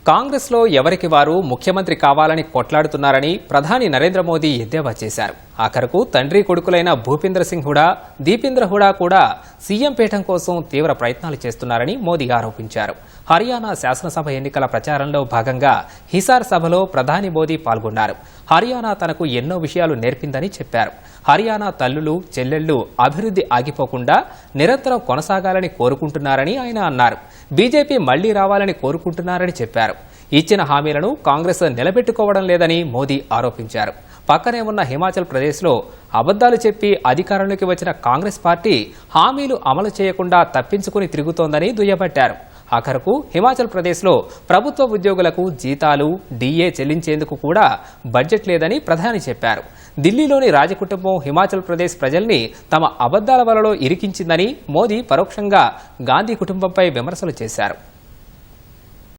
కాంగ్రెస్లో ఎవరికి వారు ముఖ్యమంత్రి కావాలని కొట్లాడుతున్నారని ప్రధాని నరేంద్ర మోదీ ఎద్దేవా చేశారు. ఆఖరకు తండ్రి కొడుకులైన భూపేంద్ర సింగ్ హుడా, దీపేంద్ర హుడా కూడా సీఎం పీఠం కోసం తీవ్ర ప్రయత్నాలు చేస్తున్నారని మోదీ ఆరోపించారు. హర్యానా శాసనసభ ఎన్నికల ప్రచారంలో భాగంగా హిసార్ సభలో ప్రధాని మోదీ పాల్గొన్నారు. హర్యానా తనకు ఎన్నో విషయాలు నేర్పిందని చెప్పారు. హర్యానా తల్లులు, చెల్లెళ్లు అభివృద్ధి ఆగిపోకుండా నిరంతరం కొనసాగాలని కోరుకుంటున్నారని ఆయన అన్నారు. బీజేపీ మళ్లీ రావాలని కోరుకుంటున్నారని చెప్పారు. ఇచ్చిన హామీలను కాంగ్రెస్ నిలబెట్టుకోవడం లేదని మోదీ ఆరోపించారు. పక్కనే ఉన్న హిమాచల్ ప్రదేశ్లో అబద్దాలు చెప్పి అధికారంలోకి వచ్చిన కాంగ్రెస్ పార్టీ హామీలు అమలు చేయకుండా తప్పించుకుని తిరుగుతోందని దుయ్యబట్టారు. ఆఖరకు హిమాచల్ ప్రదేశ్లో ప్రభుత్వ ఉద్యోగులకు జీతాలు, డీఏ చెల్లించేందుకు కూడా బడ్జెట్ లేదని ప్రధాని చెప్పారు. ఢిల్లీలోని రాజకుటుంబం హిమాచల్ ప్రదేశ్ ప్రజల్ని తమ అబద్దాల వలలో ఇరికించిందని మోదీ పరోక్షంగా గాంధీ కుటుంబంపై విమర్శలు చేశారు.